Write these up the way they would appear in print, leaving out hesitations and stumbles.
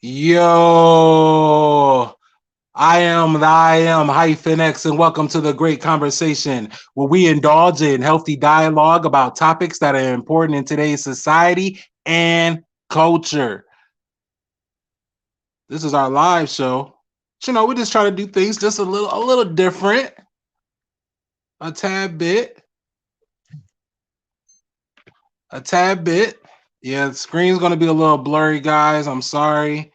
Yo, I am HyphenX, and welcome to the great conversation where we indulge in healthy dialogue about topics that are important in today's society and culture. This is our live show. We just try to do things just a little different, a tad bit, a tad bit. Yeah, the screen's gonna be a little blurry, guys. I'm sorry.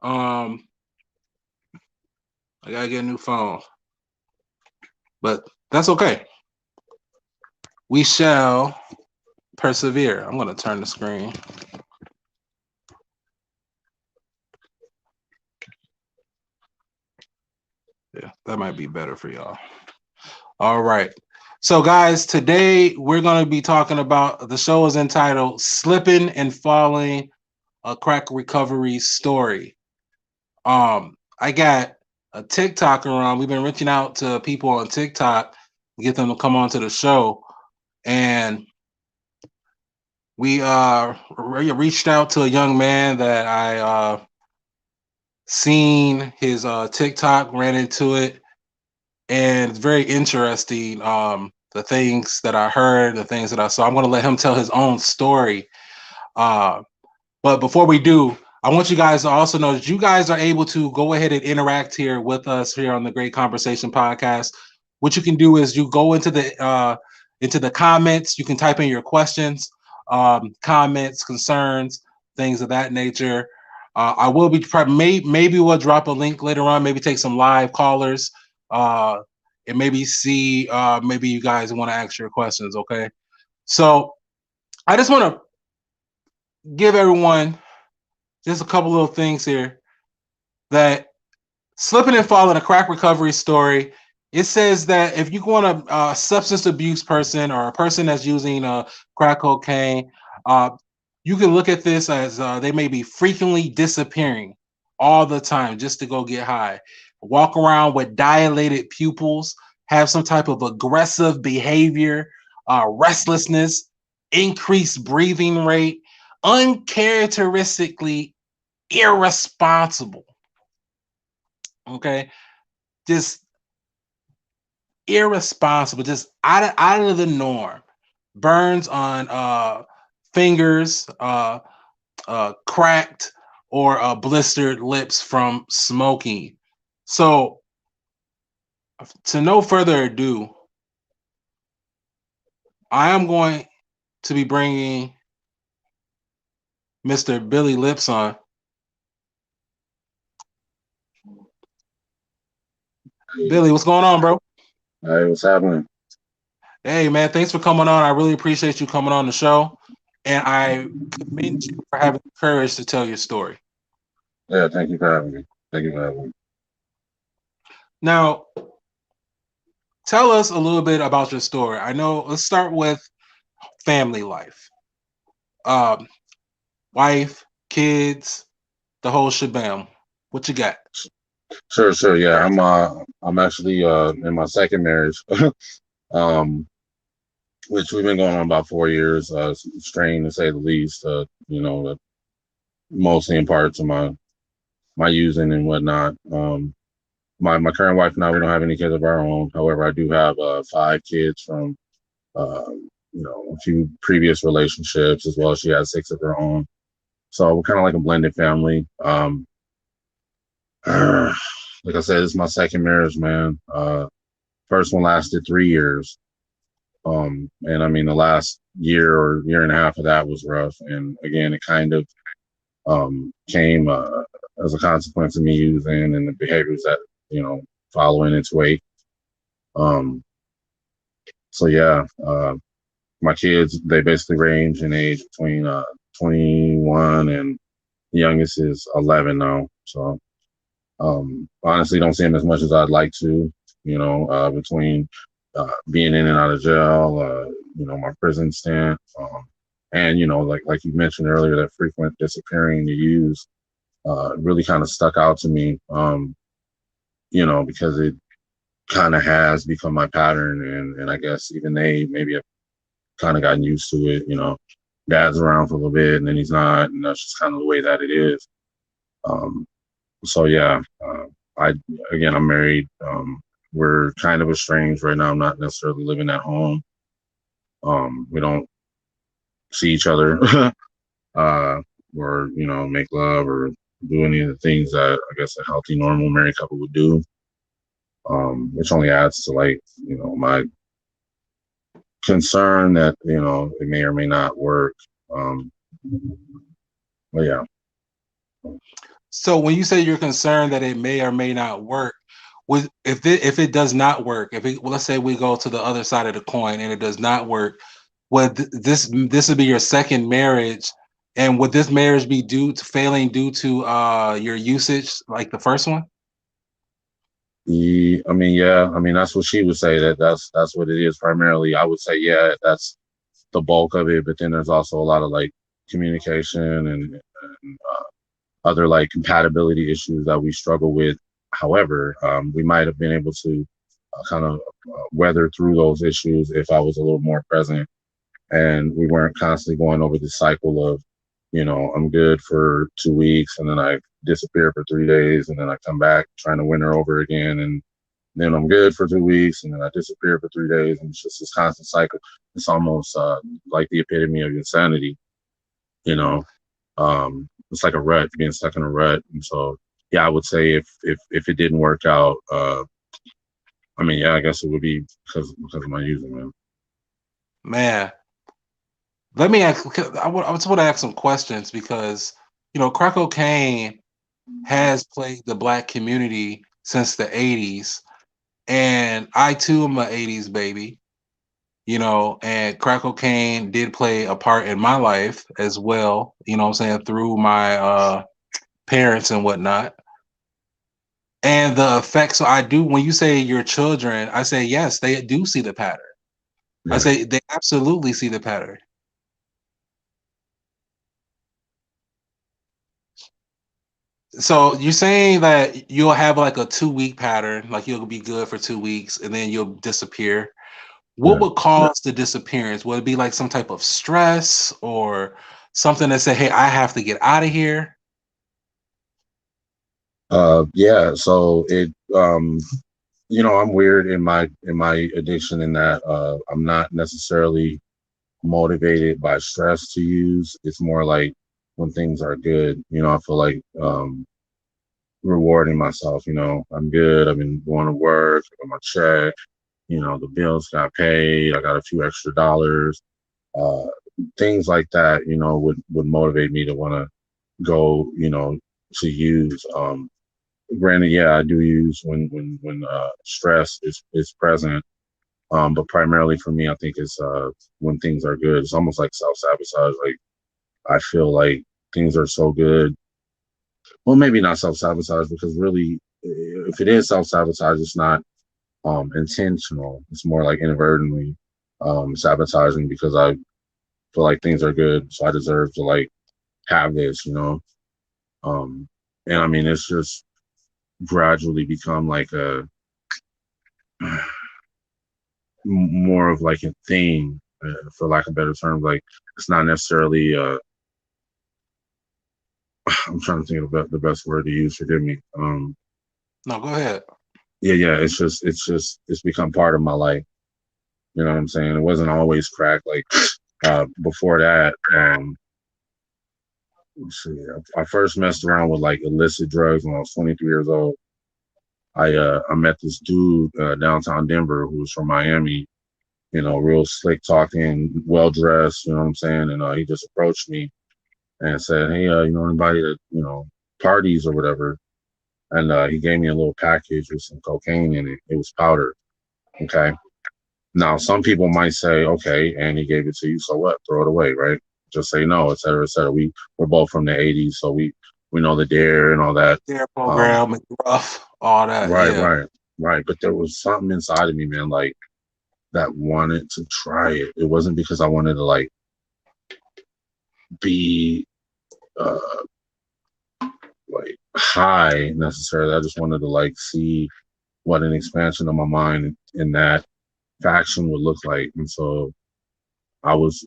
Um, I gotta get a new phone, but that's okay. We shall persevere. I'm going to turn the screen. Yeah, that might be better for y'all. All right. So, guys, today we're going to be talking about the show is entitled Slipping and Falling, a Crack Recovery Story. I got a TikToker on. We've been reaching out to people on TikTok to get them to come on to the show. And we reached out to a young man that I seen his TikTok, ran into it, and it's very interesting. The things that I heard, the things that I saw. I'm going to let him tell his own story. Uh, but before we do, I want you guys to also know that you guys are able to go ahead and interact here with us here on the Great Conversation Podcast. What you can do is you go into the comments. You can type in your questions, comments, concerns, things of that nature. I will be maybe we'll drop a link later on. Maybe take some live callers, uh, and maybe see maybe you guys want to ask your questions. Okay, so I just want to give everyone just a couple little things here that slipping and falling a crack recovery story. It says that if you want a substance abuse person or a person that's using crack cocaine, uh, you can look at this as they may be frequently disappearing all the time just to go get high, walk around with dilated pupils, have some type of aggressive behavior, restlessness, increased breathing rate, uncharacteristically irresponsible. Okay, just irresponsible, just out of the norm. Burns on fingers, cracked or blistered lips from smoking. So, to no further ado, I am going to be bringing Mr. Billy Lipz on. Billy, what's going on, bro? Hey, what's happening? Hey, man, thanks for coming on. I really appreciate you coming on the show. And I commend you for having the courage to tell your story. Yeah, thank you for having me. Thank you for having me. Now, tell us a little bit about your story. I know, let's start with family life. Um, Wife, kids, the whole shebang. What you got? Sure. Yeah, I'm actually in my second marriage, um, which we've been going on about 4 years. Strained to say the least. Mostly in part to my using and whatnot. My current wife and I, we don't have any kids of our own. However, I do have five kids from a few previous relationships, as well as she has six of her own. So we're kind of like a blended family. Like I said, this is my second marriage, man. First one lasted 3 years. And I mean, the last year or year and a half of that was rough. And again, it kind of came as a consequence of me using and the behaviors that, follow in its wake. Um, so yeah, my kids, they basically range in age between 21 and the youngest is 11 now. So honestly, don't see him as much as I'd like to. Between being in and out of jail, my prison stint, and like you mentioned earlier, that frequent disappearing to use really kind of stuck out to me. Because it kind of has become my pattern, and I guess even they maybe have kind of gotten used to it. Dad's around for a little bit, and then he's not, and that's just kind of the way that it is. Um, so yeah, I again I'm married. We're kind of estranged right now. I'm not necessarily living at home. We don't see each other, uh, or make love or do any of the things that I guess a healthy, normal married couple would do. Which only adds to like my concern that it may or may not work. Um, but yeah, So when you say you're concerned that it may or may not work, with if it does not work, well, let's say we go to the other side of the coin and it does not work, would this would be your second marriage, and would this marriage be due to failing due to your usage like the first one? I mean, yeah, I mean that's what she would say, that's what it is primarily. I would say, yeah, that's the bulk of it, but then there's also a lot of like communication and other like compatibility issues that we struggle with. However, we might have been able to kind of weather through those issues if I was a little more present and we weren't constantly going over the cycle of, I'm good for 2 weeks and then I disappear for 3 days and then I come back trying to win her over again, and then I'm good for 2 weeks and then I disappear for 3 days, and it's just this constant cycle. It's almost like the epitome of insanity, you know. It's like a rut, being stuck in a rut. And so, yeah, I would say if it didn't work out, I mean, yeah, I guess it would be because of my using, man. Man, let me ask. I just want to ask some questions because crack cocaine has plagued the black community since the '80s, and I too am an '80s baby. And crack cocaine did play a part in my life as well, what I'm saying, through my parents and whatnot. And the effects, so I do, when you say your children, I say, yes, they do see the pattern. I Yeah. say they absolutely see the pattern. So you're saying that you'll have like a 2 week pattern, like you'll be good for 2 weeks and then you'll disappear. What Yeah. would cause the disappearance? Would it be like some type of stress or something that say, hey, I have to get out of here? Yeah. So I'm weird in my addiction in that I'm not necessarily motivated by stress to use. It's more like when things are good, I feel like rewarding myself. I'm good. I've been going to work, I got my check, the bills got paid, I got a few extra dollars. Uh, Things like that, would motivate me to want to go, to use. Granted, yeah, I do use when stress is present. But primarily for me, I think it's when things are good. It's almost like self sabotage. Like I feel like things are so good. Well, maybe not self sabotage because really, if it is self sabotage, it's not intentional. It's more like inadvertently sabotaging because I feel like things are good, so I deserve to like have this. Um, and I mean, it's just gradually become like a more of like a thing, for lack of better terms. Like it's not necessarily. I'm trying to think of the best word to use. Forgive me. No, go ahead. Yeah, yeah. It's become part of my life. You know what I'm saying? It wasn't always crack. Like before that, let's see, I first messed around with like illicit drugs when I was 23 years old. I met this dude downtown Denver who was from Miami. Real slick talking, well dressed. You know what I'm saying? And he just approached me and said, "Hey, anybody that parties or whatever?" And he gave me a little package with some cocaine in it. It was powder. Okay. Now, some people might say, okay, and he gave it to you, so what? Throw it away, right? Just say no, et cetera, et cetera. We're both from the '80s, so we know the dare and all that. Their Um, program, rough, all that. right, Yeah. right, right. But there was something inside of me, man, like that wanted to try it. It wasn't because I wanted to like be uh like high necessarily. I just wanted to like see what an expansion of my mind in that faction would look like. And so I was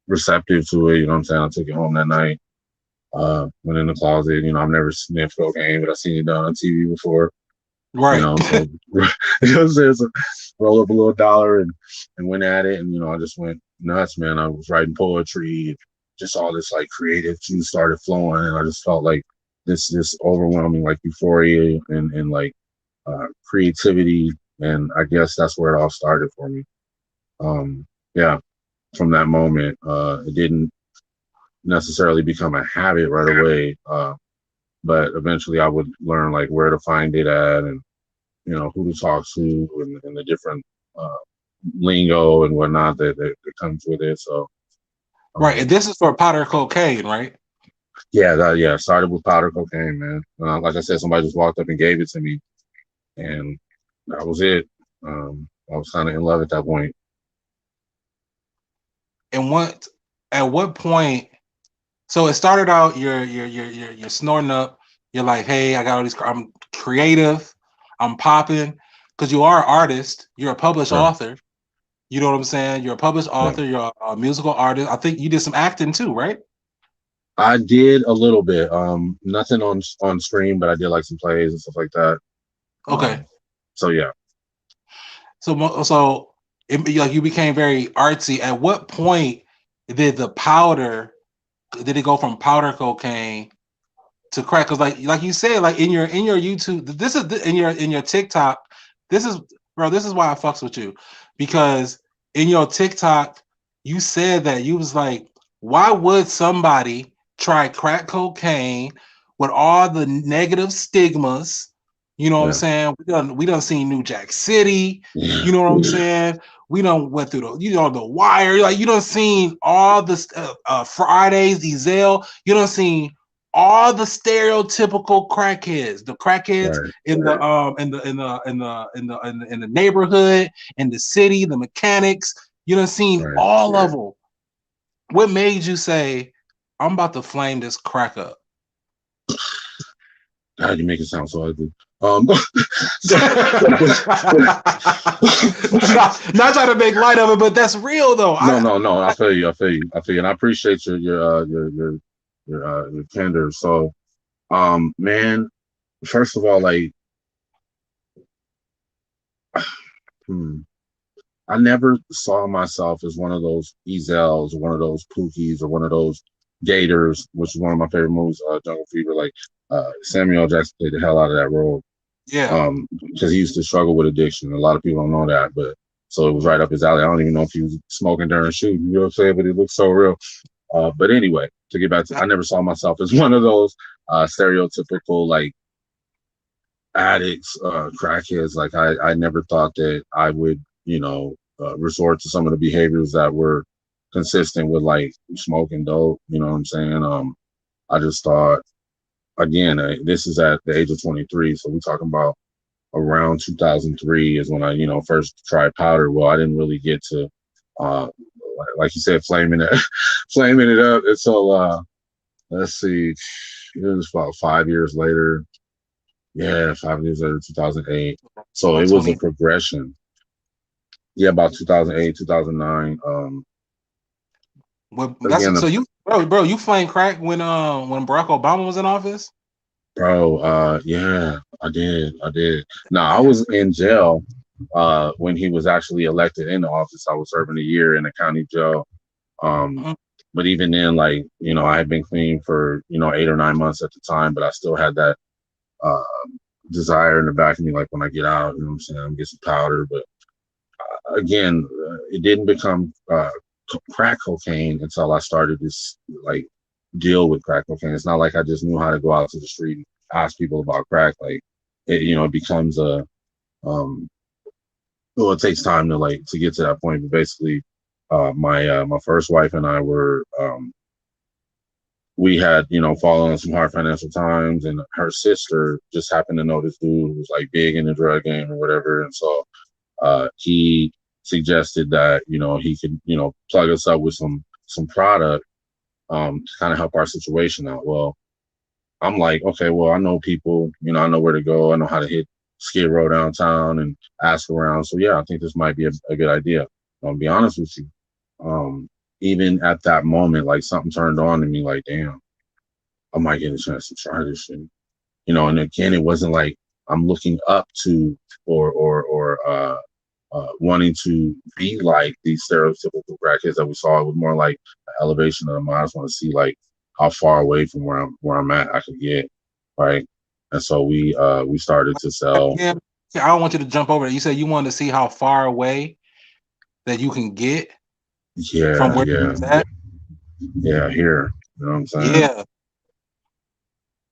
receptive to it. You know what I'm saying? I took it home that night. Went in the closet. You know, I've never sniffed cocaine, but I've seen it done on TV before. You Right. know, so you know what I'm saying? So roll up a little dollar and went at it, and you know, I just went nuts, man. I was writing poetry, just all this like creative juice started flowing, and I just felt like this overwhelming like euphoria and like creativity, and I guess that's where it all started for me. Yeah, from that moment, it didn't necessarily become a habit right away, but eventually I would learn like where to find it at and you know who to talk to and the different uh, lingo and whatnot that comes with it. So Right. And um, this is for powder cocaine, right? yeah, yeah, started with powder cocaine, man. Like I said, somebody just walked up and gave it to me, and that was it. I was kind of in love at that point. And what at what point? So it started out you're snorting up. You're like, hey, I got all these. I'm creative. I'm popping because you are an artist. You're a published Right, author. You know what I'm saying? You're a published right. author. You're a musical artist. I think you did some acting too, right? I did a little bit. Nothing on screen, but I did like some plays and stuff like that. Okay. Um, so yeah, So like you became very artsy. At what point did the powder? Did it go from powder cocaine to crack? Because like you said, like in your YouTube, this is in your TikTok. This is bro. This is why I fucks with you because in your TikTok, you said that you was like, why would somebody try crack cocaine with all the negative stigmas? You know what I'm yeah, saying? We done seen New Jack City. yeah, You know what I'm saying? We done went through the wire. Like you done seen all the Fridays, Ezel. You done seen all the stereotypical crackheads, the crackheads right, in the neighborhood, in the city, the mechanics. You done seen right. all of them. What made you say, I'm about to flame this crack up? God, you make it sound so ugly. Not trying to make light of it, but that's real though. no. I feel you. And I appreciate your candor. So, man, first of all, like, hmm, I never saw myself as one of those Ezels, or one of those Pookies, or one of those Gators, which is one of my favorite movies, Jungle Fever. Like, Samuel Jackson played the hell out of that role. Yeah. Because he used to struggle with addiction. A lot of people don't know that, but so it was right up his alley. I don't even know if he was smoking during shooting, you know what I'm saying? But it looked so real. But anyway, to get back to, I never saw myself as one of those stereotypical like addicts, crackheads. Like I never thought that I would, you know, resort to some of the behaviors that were consistent with like smoking dope. You know what I'm saying? I just thought, again, this is at the age of 23, so we're talking about around 2003 is when I, you know, first tried powder. Well, I didn't really get to, uh, like you said, flaming it, flaming it up until, let's see, it was about 5 years later. Yeah, 5 years later, 2008. So About it was a 20. progression. Yeah, about 2008, 2009. Well, Again, so you bro, you flame crack when Barack Obama was in office? bro, yeah, I did. Now I was in jail when he was actually elected into office. I was serving a year in a county jail. Um, Mhm. but even then, like, you know, I had been clean for, you know, 8 or 9 months at the time, but I still had that uh, desire in the back of me, like when I get out, you know what I'm saying, I'm get some powder. But again, it didn't become crack cocaine until I started this like deal with crack cocaine. It's not like I just knew how to go out to the street and ask people about crack. Like it, you know, it becomes a well, it takes time to like to get to that point. But basically, my first wife and I were we had, you know, fallen on some hard financial times, and her sister just happened to know this dude who was like big in the drug game or whatever, and so he suggested that, you know, he could, you know, plug us up with some product to kind of help our situation out. Well, I'm like, okay, well, I know people, you know, I know where to go, I know how to hit Skid Row downtown and ask around. So yeah, I think this might be a good idea. I'll be honest with you. Um, Even at that moment, like something turned on in me, like, damn. I might get a chance to try this shit. You know, and again, it wasn't like I'm looking up to or wanting to be like these stereotypical crack kids that we saw. It was more like an elevation of the mind. I just want to see like how far away from where I'm at I could get, right? And so we started to sell. Yeah, I don't want you to jump over it. You said you wanted to see how far away that you can get from Yeah, where yeah, you're at. yeah. Here, you know what I'm saying? Yeah.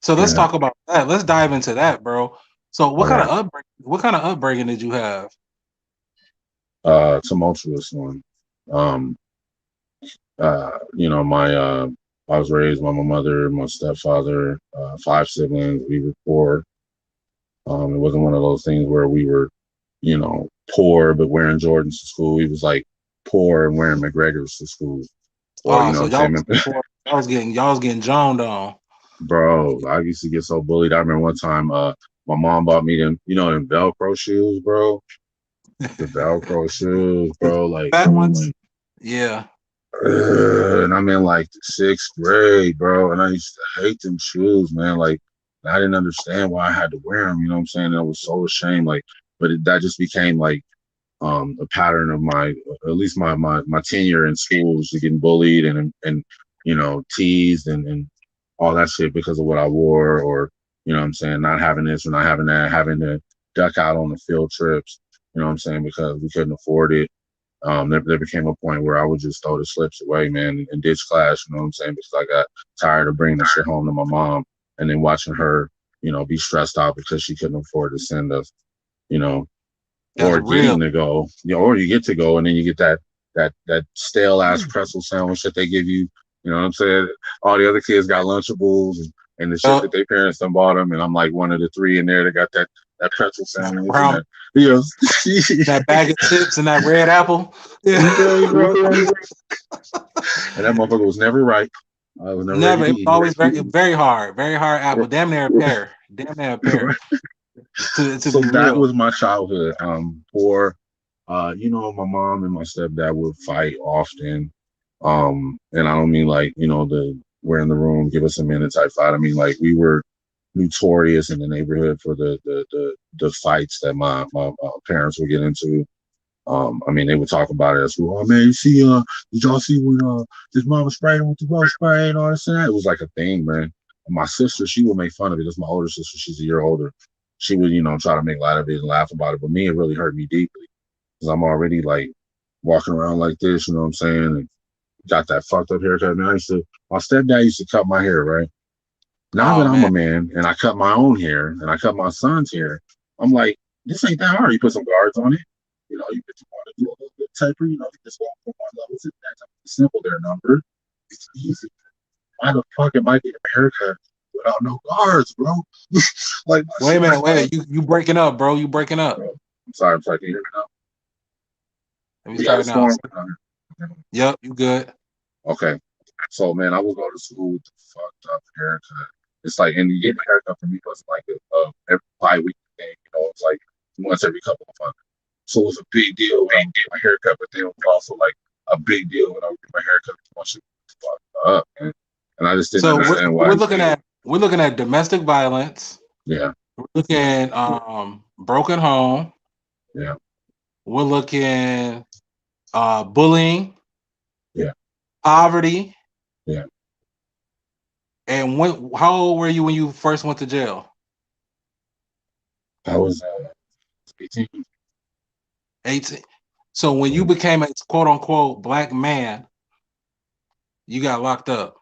So let's Yeah. talk about that. Let's dive into that, bro. So All right. what kind of upbringing did you have? Tumultuous one. Um, my I was raised by my mother, my stepfather, five siblings. We were poor. It wasn't one of those things where we were, poor but wearing Jordans to school. We was like poor and wearing McGregor's to school, or Oh, what so I'm saying, y'all was getting joned on. bro. I used to get so bullied. I remember one time, my mom bought me them, them Velcro shoes, bro. The Velcro shoes, bro. Fat ones? Yeah. And I'm in like the sixth grade, bro, and I used to hate them shoes, man. Like, I didn't understand why I had to wear them. You know what I'm saying? I was so ashamed. Like, but that just became like a pattern of at least my tenure in school was getting bullied and teased and all that shit because of what I wore, or what I'm saying, not having this or not having that, having to duck out on the field trips. You know what I'm saying, because we couldn't afford it. There became a point where I would just throw the slips away, man, and ditch class. You know what I'm saying? Because I got tired of bringing the shit home to my mom and then watching her, be stressed out because she couldn't afford to send us, you know, That's or real. getting to go, or you get to go and then you get that stale ass pretzel sandwich that they give you. You know what I'm saying? All the other kids got Lunchables and the shit that their parents done bought them, and I'm like one of the three in there that got that pretzel sandwich and Brown, that, you know, that bag of chips and that red apple. Yeah. you feel me, bro? And that motherfucker was never ripe. I was never ready Never. to It was eat always very hard. Very hard apple. Damn near a it. pear. Damn near a pear. To So be that real. was my childhood. My mom and my stepdad would fight often. And I don't mean like, we're in the room, give us a minute type fight. I mean, like, we were notorious in the neighborhood for the fights that my parents would get into. I mean, they would talk about it as well. Oh man, did y'all see when his mom was spraying with the road spray and all this and that? It was like a thing, man. And my sister, she would make fun of it. That's my older sister. She's a year older. She would, try to make light of it and laugh about it. But me, it really hurt me deeply because I'm already like walking around like this, you know what I'm saying? And got that fucked up haircut. Man, my stepdad used to cut my hair, right? Now that Oh I'm a man. man and I cut my own hair and I cut my son's hair, I'm like, this ain't that hard. You put some guards on it. You just want to do a little bit taper, you just walk from one level to the next. It's simple there, number. It's easy. Why the fuck am I getting a haircut without no guards, bro? Like, my Wait a shit minute. is Wait a like, minute. You breaking up, bro. You breaking up. bro, I'm sorry, can you hear me now? Let me We got a start now. storm. Yep, you good. Okay. So, man, I would go to school with the fucked up haircut. It's like, and getting a haircut for me wasn't like every bi-weekly thing, it's like once every couple of months. So it was a big deal when I would get my haircut, but then it was also like a big deal when I would get my haircut because my shit was fucked up, man. And I just didn't So understand why. we're looking at domestic violence. Yeah, We're looking at broken home. yeah, We're looking bullying, yeah, poverty. yeah. And how old were you when you first went to jail? I was 18. 18. So when you became a quote unquote black man, you got locked up.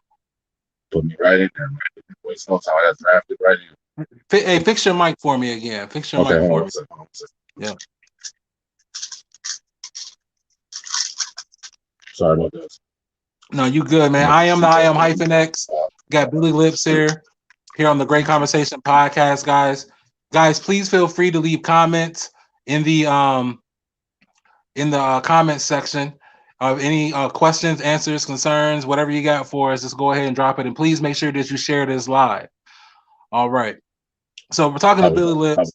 Put me right in there. Waste no time. I got drafted right in. Hey, fix your mic for me again. Fix your Okay, mic hold for on me. a second. Hold on a second. Yeah. Sorry about this. No, you good, man. I am HyphenX. Got Billy Lipz here on the Great Conversation podcast, guys. Guys, please feel free to leave comments in the comment section of any questions, answers, concerns, whatever you got for us. Just go ahead and drop it, and please make sure that you share this live. All right. So we're talking to Billy Lipz,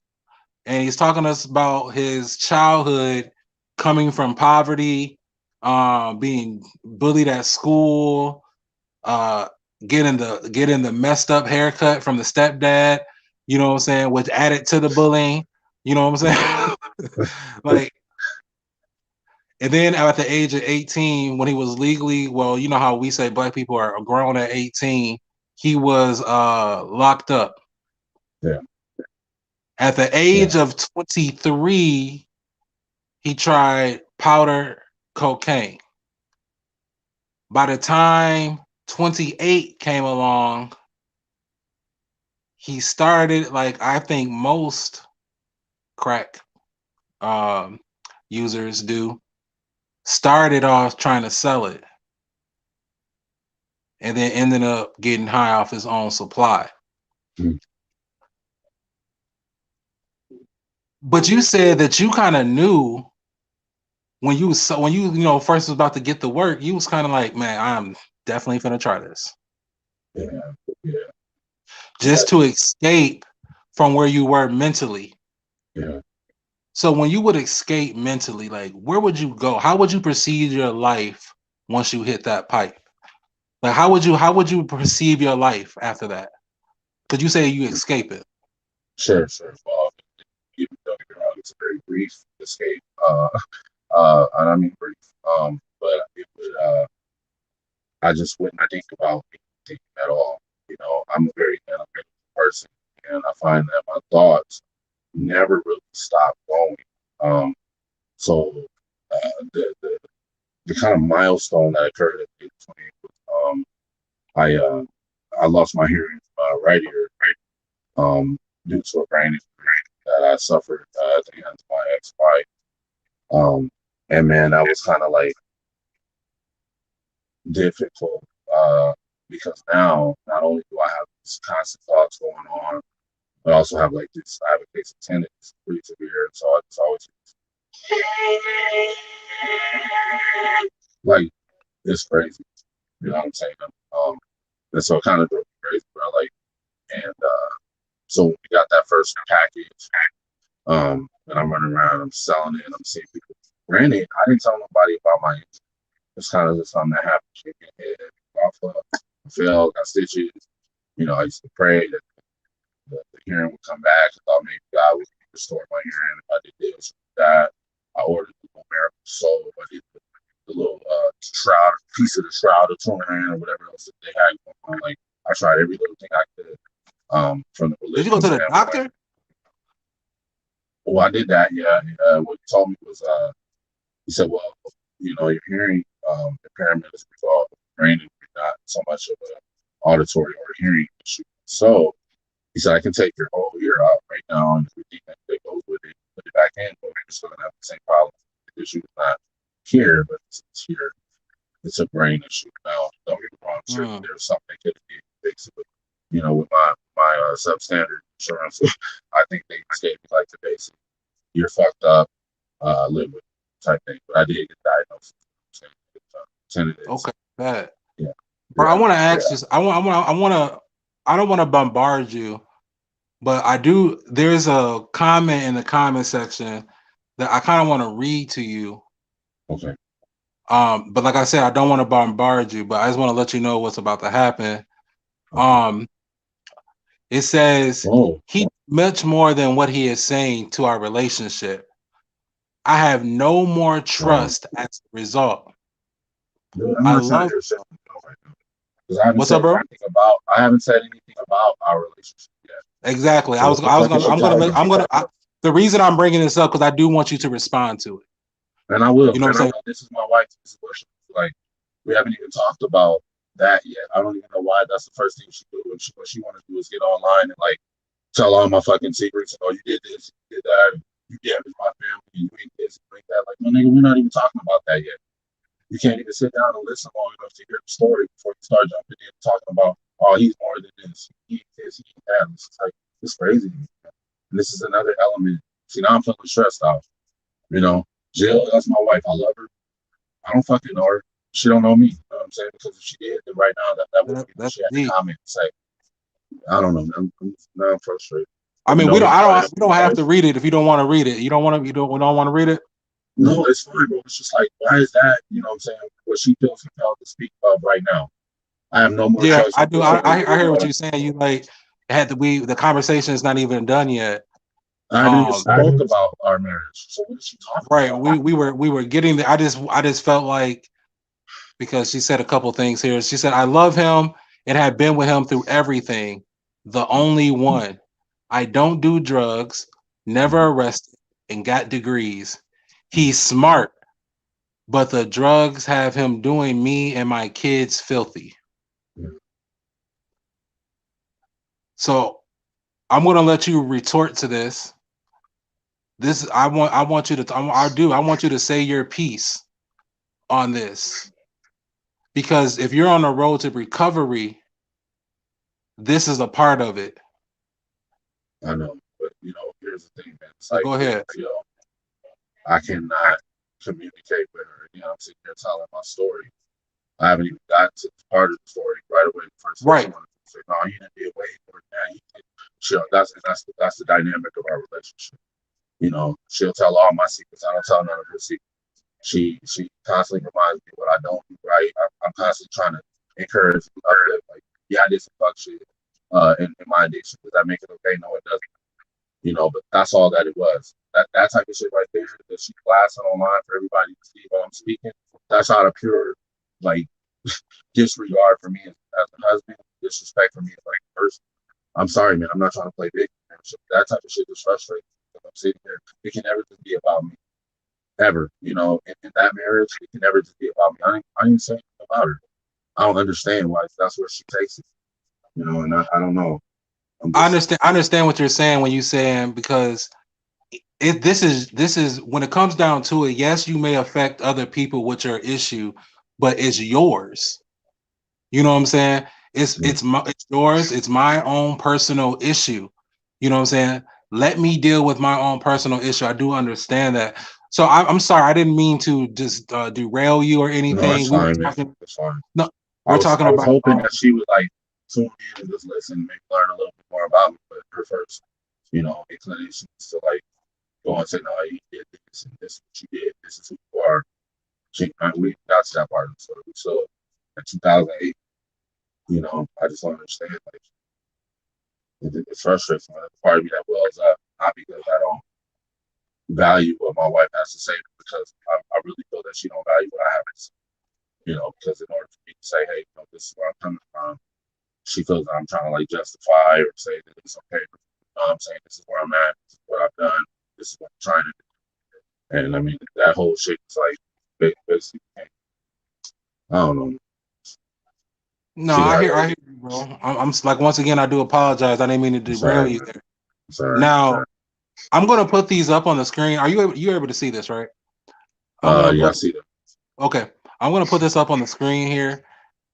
and he's talking to us about his childhood coming from poverty, being bullied at school, getting the messed up haircut from the stepdad, you know what I'm saying, which added to the bullying, you know what I'm saying? Like, and then at the age of 18, when he was legally, well, you know how we say black people are grown at 18, he was locked up. Yeah. At the Yeah. age of 23, he tried powder cocaine. By the time 28 came along, he started, like I think most crack um, users do, started off trying to sell it and then ended up getting high off his own supply. Mm. But you said that you kind of knew when you first was about to get the work, you was kind of like, man, I'm definitely gonna try this Yeah. Yeah. just to escape from where you were mentally. Yeah. So when you would escape mentally, like where would you go? How would you perceive your life once you hit that pipe? Like how would you perceive your life after that? Because you say you escape it. Sure. Sure. Well, even don't get me wrong, it's a very brief escape. And I mean brief. But it would. I just wouldn't think about anything at all. You know, I'm a very analytical person, and I find that my thoughts never really stop going. Um, so the kind of milestone that occurred at age 20 was I I lost my hearing in my right ear due to a brain injury that I suffered at the hands of my ex-wife. And man, that was kind of like difficult because now not only do I have these constant thoughts going on, but I also have like this. I have a case of tinnitus, pretty severe, so I just always like it's crazy. You know what I'm saying? And so it kind of drove me crazy, bro. Like, and so when we got that first package, and I'm running around, I'm selling it, and I'm seeing people. Granted, I didn't tell nobody about my injury. It's kind of just something that happened. Hit me in the head, I fell, got stitches. You know, I used to pray that the hearing would come back. I thought maybe God would restore my hearing if I did this or that. I ordered the little miracle soul. I did the little shroud, piece of the shroud of Turin or whatever else that they had going on. Like, I tried every little thing I could from the Did you go religion to the standpoint. doctor? Well, I did that, yeah. What he told me was, he said, well, you know, your hearing impairment is a result of brain injury, not so much of an auditory or hearing issue. So he said, I can take your whole ear out right now and everything that goes with it, put it back in, but you're still going to have the same problem. The issue is not here, but it's here. It's a brain issue. Now, don't get me wrong, I'm sure there's something that could be fixed with, you know, with my substandard insurance. I think they just gave me like the basic, you're fucked up, live with it type thing. But I did get diagnosed with tinnitus. Okay, bad. Yeah. Bro, I Yeah. want to ask you. I don't want to bombard you, but I do. There's a comment in the comment section that I kind of want to read to you. Okay. But like I said, I don't want to bombard you, but I just want to let you know what's about to happen. It says he much more than what he is saying to our relationship. I have no more trust as a result. Dude, I love. What's up, bro? I haven't said anything about our relationship yet. Exactly. So the reason I'm bringing this up because I do want you to respond to it. And I will. You know what I'm saying? This is my wife's question. Like, we haven't even talked about that yet. I don't even know why that's the first thing she do. What she want to do is get online and like tell all my fucking secrets. Oh, you did this, you did that, you damaged my family, you ain't this, you ain't that. Like, no, nigga, we're not even talking about that yet. You can't even sit down and listen long enough to hear the story before you start jumping in and talking about, oh, he's more than this, he ain't this, he ain't that. It's like, it's crazy. And this is another element. See, now I'm feeling stressed out. You know, Jill, that's my wife. I love her. I don't fucking know her. She don't know me. You know what I'm saying? Because if she did, then right now that would be she had to comment and say, I don't know. I'm frustrated. I mean, we don't have to read it if you don't want to read it. We don't want to read it. No, it's fine, bro. It's just like, why is that? You know what I'm saying? What she feels compelled to speak of right now. I have no more Yeah, trust I with do. this woman. I hear what you're saying. You like had to we the conversation is not even done yet. I haven't even spoke about our marriage. So what is she talking Right. about? We were getting the I just felt like because she said a couple things here. She said, I love him and have been with him through everything. The only one. I don't do drugs, never arrested, and got degrees. He's smart, but the drugs have him doing me and my kids filthy. So I'm gonna let you retort to this. This I want you to I want you to say your piece on this because if you're on a road to recovery, this is a part of it. I know, but here's the thing, man. It's So like, go ahead. I cannot communicate with her. I'm sitting here telling my story. I haven't even gotten to the part of the story right away. The first thing she Right. wanted to say, no, you didn't do way more than that. That's the dynamic of our relationship. She'll tell all my secrets. I don't tell none of her secrets. She constantly reminds me what I don't do right. I'm constantly trying to encourage uplift. Like, yeah, I did some fuck shit in my addiction. Does that make it okay? No, it doesn't. But that's all that it was. That type of shit right there that she blasting online for everybody to see while I'm speaking. That's out of pure like disregard for me as a husband, disrespect for me as like a person. I'm sorry, man. I'm not trying to play big. That type of shit is frustrating. I'm sitting here. It can never just be about me. Ever. In that marriage, it can never just be about me. I ain't saying about her. I don't understand why that's where she takes it. And I don't know. I understand what you're saying when you saying because this is when it comes down to it, yes, you may affect other people with your issue, but it's yours. You know what I'm saying? It's yours. It's my own personal issue. You know what I'm saying? Let me deal with my own personal issue. I do understand that. So I'm sorry. I didn't mean to just derail you or No, it's anything. We were fine, man. talking. It's fine. No, I we're was talking I was about. hoping that she would like tune in and just listen and maybe learn a little bit more about me. But her first, inclination is to like go and say, no, you did this and this is what you did. This is who you are. We got to that part of the story. So in 2008, I just don't understand. Like, it's frustrating. There's part of me that wells up, not because I don't value what my wife has to say, but because I really feel that she don't value what I have to say. Because in order for me to say, hey, this is where I'm coming from, she feels that I'm trying to like justify or say that it's okay. I'm saying this is where I'm at, this is what I've done, this is what I'm trying to do. And I mean, that whole shit is like basically, I don't know. No, I hear you, bro. I'm like once again, I do apologize. I didn't mean to I'm derail sorry, you man. there. I'm sorry. Now, I'm gonna put these up on the screen. Are you able to see this, right? I'm gonna Yeah, I put see that. okay. I'm gonna put this up on the screen here.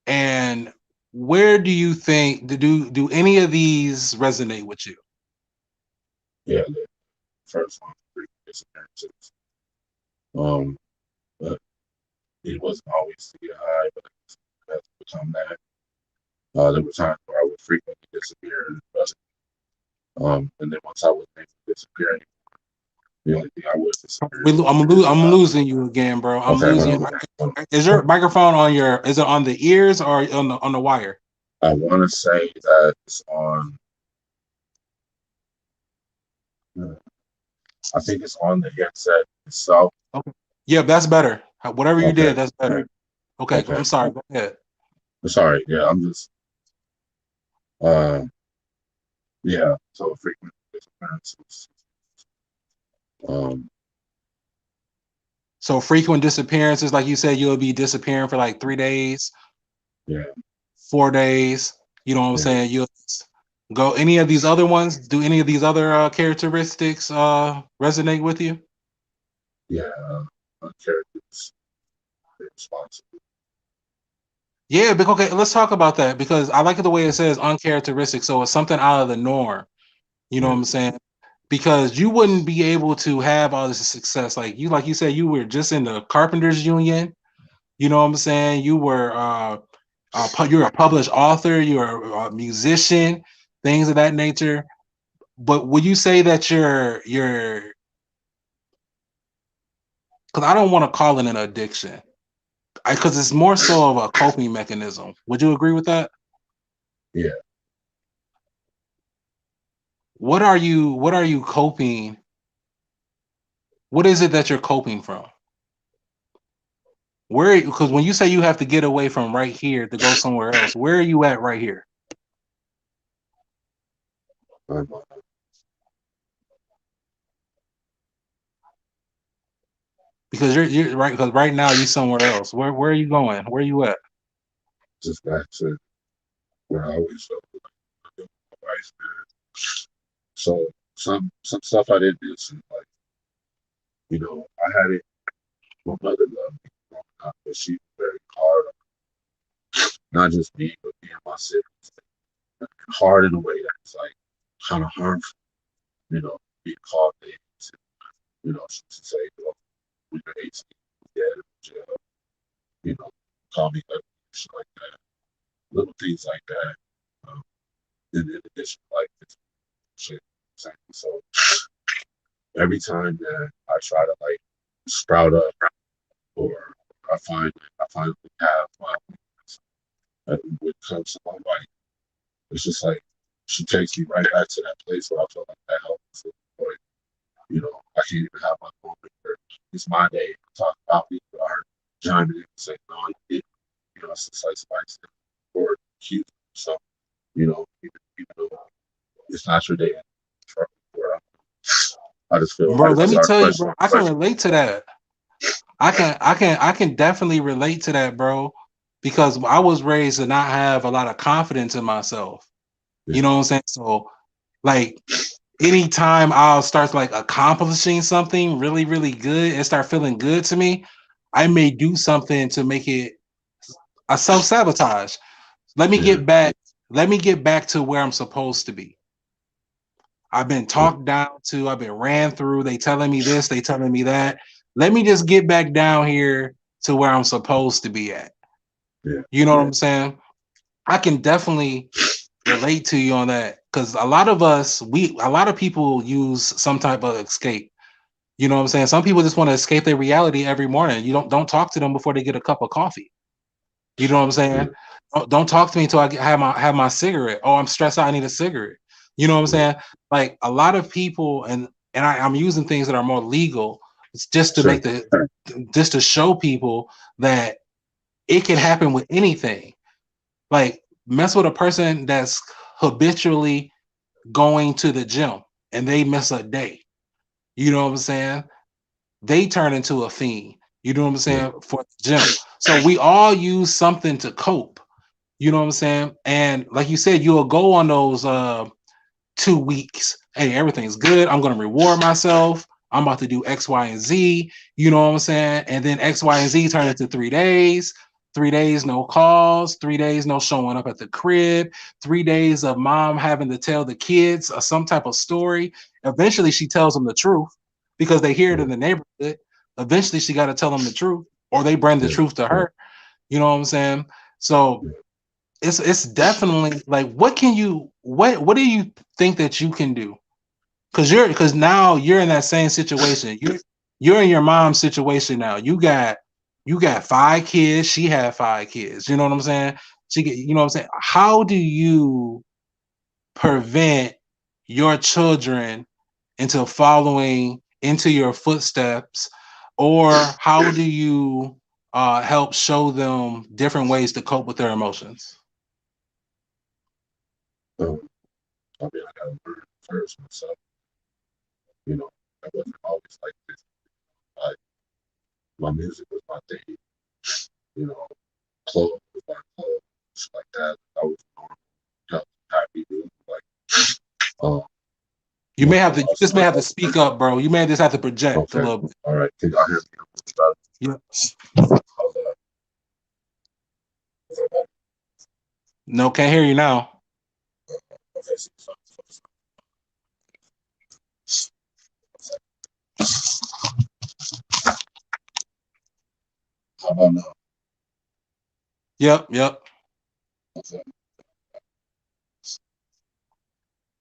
And where do you think do any of these resonate with you? Yeah, the first one, three disappearances. Um, but it wasn't always to get high, but it has become that. There were times where I would frequently disappear and and then once I was able to disappear, the only thing I would disappear is I'm losing you again, bro. I'm okay, losing you. Is your microphone on your? Is it on the ears or on the wire? I want to say that it's on. I think it's on the headset itself. Okay. Yeah, that's better. Whatever you Okay. did, that's better. Okay, Okay. I'm sorry. Go ahead. Sorry. Yeah, I'm just. Uh, yeah. So frequent disappearances. Um, So frequent disappearances, like you said, you'll be disappearing for like 3 days, yeah. 4 days. You know what I'm Yeah. saying? You'll go. Any of these other ones? Do any of these other characteristics resonate with you? Yeah. Characters responsible. Yeah, okay, let's talk about that because I like it the way it says uncharacteristic. So it's something out of the norm. You know Yeah. what I'm saying? Because you wouldn't be able to have all this success. Like you said, you were just in the carpenters union. You know what I'm saying? You're a published author, you're a musician, things of that nature. But would you say that you're because I don't want to call it an addiction. because it's more so of a coping mechanism. Would you agree with that? Yeah. What are you coping? What is it that you're coping from? Where, because when you say you have to get away from right here to go somewhere else, where are you at right here? I'm Because you're right, because right now you're somewhere else. Where are you going? Where are you at? just back to where I always felt like advice, man. So some stuff I didn't do, so, like, I had it. My mother loved me growing up, but she was very hard on not just me, but me and my siblings. Hard in a way that's like kind of harmful, being called names. She used to say, when you're 18, you're dead in jail, you know, call me ugly, shit like that. Little things like that. Um, in addition, like this shit. So every time that I try to like sprout up or I finally have my when it comes to my wife, it's just like she takes me right back to that place where I feel like that helps. I can't even have my moment where it's my day to talk about me, but I heard chiming in and say, no, you didn't. It's just like somebody said, or accuse so, even though it's not your day. I just feel Bro, like let me start tell you, questioning. bro, I can relate to that. I can definitely relate to that, bro, because I was raised to not have a lot of confidence in myself. Yeah, You know what I'm saying? So like anytime I'll start like accomplishing something really, really good and start feeling good to me, I may do something to make it a self-sabotage. Let me yeah, get back, let me get back to where I'm supposed to be. I've been yeah, talked down to, I've been ran through, they telling me this, they telling me that. Let me just get back down here to where I'm supposed to be at. yeah, You know what I'm saying? I can definitely relate to you on that because a lot of people use some type of escape. You know what I'm saying? Some people just want to escape their reality every morning. You don't talk to them before they get a cup of coffee. You know what I'm yeah, saying? Don't talk to me until have my cigarette. Oh, I'm stressed out. I need a cigarette. You know what I'm yeah. saying? Like a lot of people, I'm using things that are more legal. It's just to Sure. make the just to show people that it can happen with anything. Like mess with a person that's habitually going to the gym and they miss a day. You know what I'm saying? They turn into a fiend. You know what I'm Yeah, saying? For the gym. So we all use something to cope. You know what I'm saying? And like you said, you'll go on those 2 weeks. Hey, everything's good. I'm gonna reward myself. I'm about to do X, Y, and Z. You know what I'm saying? And then X, Y, and Z turn into 3 days. 3 days, no calls. 3 days, no showing up at the crib. 3 days of mom having to tell the kids some type of story. Eventually, she tells them the truth because they hear it yeah, in the neighborhood. Eventually, she got to tell them the truth, or they bring the yeah, truth to her. You know what I'm saying? So yeah. it's definitely like what do you think that you can do? Because now you're in that same situation. You're in your mom's situation now. You got 5 kids. She had 5 kids. You know what I'm saying? You know what I'm saying? How do you prevent your children into following into your footsteps, or how do you help show them different ways to cope with their emotions? I mean, I got to learn first myself. You know, I wasn't always like this. Like my music was my thing. You know, clothes was my clothes, shit like that. I was happy dude. Like, um, You just may have to speak up, bro. You may just have to project a okay, little bit. all right. Can y'all hear me? Yeah. How's that? No, can't hear you now. Okay, how about now? Yep, yep. Okay,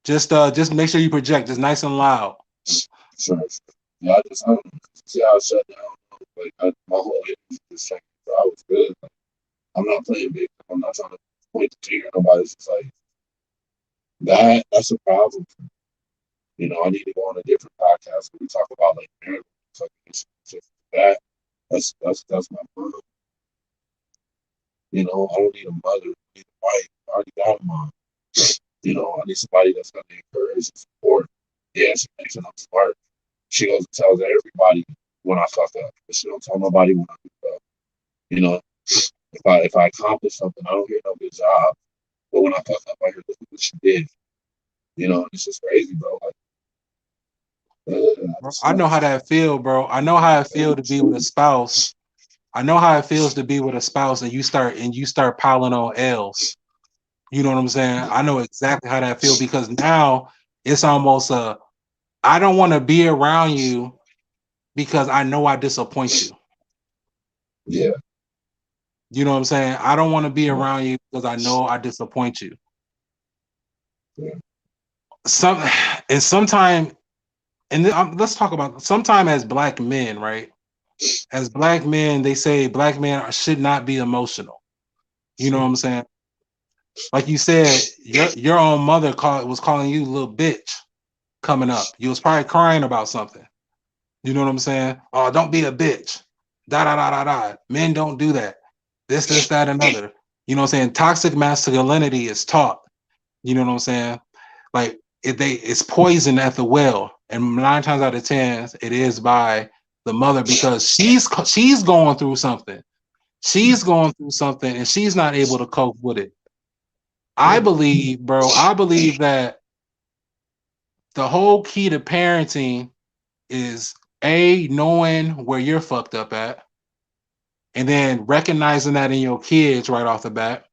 Just make sure you project. It's nice and loud. sure. Yeah, I don't know. See how I shut down. Like my whole head is just checking. I was good. I'm not playing big. I'm not trying to point the finger at nobody. It's just like that's a problem. I need to go on a different podcast where we talk about like marriage, like that. That's my mom. I don't need a mother. I need a wife. I already got a mom. I need somebody that's gonna encourage and support. Yeah, she thinks I'm smart. She goes and tells everybody when I fuck up, but she don't tell nobody when I fuck up. You know, if I accomplish something, I don't hear no good job. But when I fuck up, I hear look what she did. It's just crazy, bro. Like, Bro, I know how that feel, bro. I know how it feel to be with a spouse. I know how it feels to be with a spouse and you start piling on L's. You know what I'm saying? I know exactly how that feel because now it's almost I don't want to be around you because I know I disappoint you. yeah, You know what I'm saying? I don't want to be around you because I know I disappoint you. yeah, Some and sometime and let's talk about sometime as black men, right? As black men, they say black men should not be emotional. You know what I'm saying? Like you said, your own mother was calling you little bitch coming up. You was probably crying about something. You know what I'm saying? Oh, don't be a bitch. Da da da da da. Men don't do that. This, that, another. You know what I'm saying? Toxic masculinity is taught. You know what I'm saying? Like it's poison at the well, and 9 times out of 10, it is by the mother because she's going through something. She's going through something, and she's not able to cope with it. I yeah, believe, bro. I believe that the whole key to parenting is knowing where you're fucked up at, and then recognizing that in your kids right off the bat,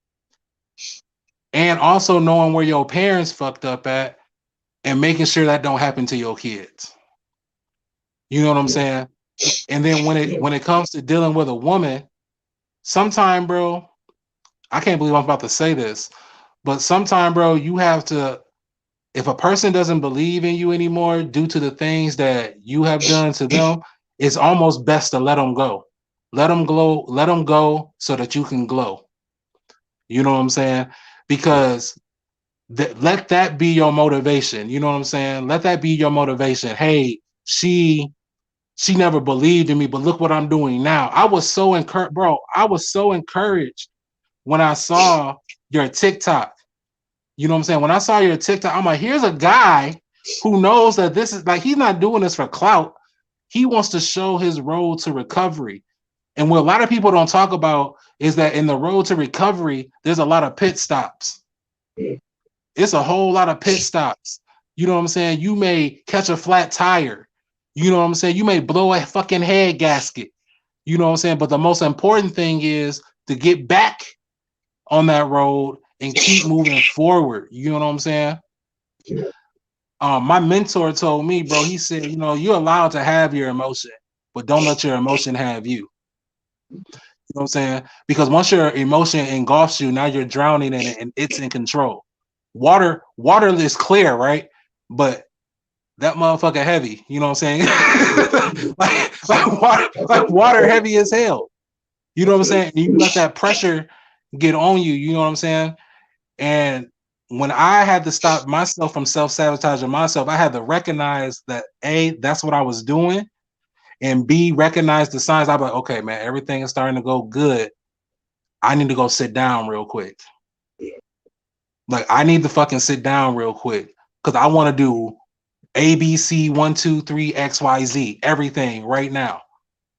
and also knowing where your parents fucked up at, and making sure that don't happen to your kids. You know what I'm yeah, saying? And then when it comes to dealing with a woman, sometime, bro, I can't believe I'm about to say this, but sometime, bro, you have to. If a person doesn't believe in you anymore due to the things that you have done to them, it's almost best to let them go. Let them glow. Let them go so that you can glow. You know what I'm saying? Because let that be your motivation. You know what I'm saying? Let that be your motivation. Hey, she never believed in me, but look what I'm doing now. I was so encouraged, bro. I was so encouraged when I saw your TikTok. You know what I'm saying? When I saw your TikTok, I'm like, here's a guy who knows that this is like he's not doing this for clout. He wants to show his road to recovery. And what a lot of people don't talk about is that in the road to recovery, there's a lot of pit stops. yeah, It's a whole lot of pit stops. You know what I'm saying? You may catch a flat tire. You know what I'm saying? You may blow a fucking head gasket. You know what I'm saying? But the most important thing is to get back on that road and keep moving forward. You know what I'm saying? yeah, My mentor told me, bro, he said, you're allowed to have your emotion, but don't let your emotion have you. You know what I'm saying? Because once your emotion engulfs you, now you're drowning in it and it's in control. Water is clear, right? But that motherfucker heavy. You know what I'm saying? like water heavy as hell. You know what I'm saying? And you let that pressure get on you. You know what I'm saying? And when I had to stop myself from self-sabotaging myself, I had to recognize that A, that's what I was doing, and B, recognize the signs. I'm like, okay, man, everything is starting to go good. I need to go sit down real quick. Like, I need to fucking sit down real quick because I want to do ABC 1, 2, 3, XYZ, everything right now.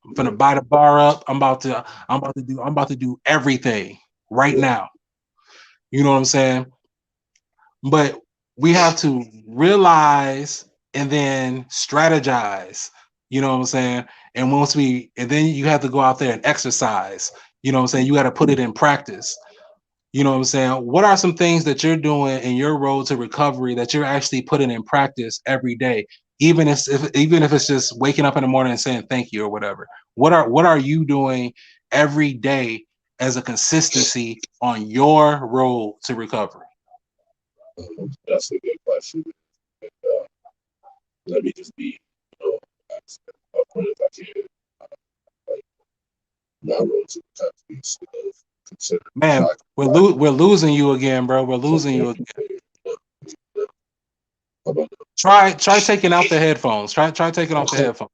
I'm gonna buy the bar up. I'm about to do everything right now. You know what I'm saying? But we have to realize and then strategize. You know what I'm saying? And then you have to go out there and exercise. You know what I'm saying? You got to put it in practice. You know what I'm saying? What are some things that you're doing in your road to recovery that you're actually putting in practice every day? Even if it's just waking up in the morning and saying thank you or whatever. What are you doing every day as a consistency on your road to recovery? That's a good question. And, let me just be, as upfront as I can. Like that road to recovery is considered Man, like we're losing you again, bro. We're losing you again. about Try taking out the headphones. Try taking off the headphones.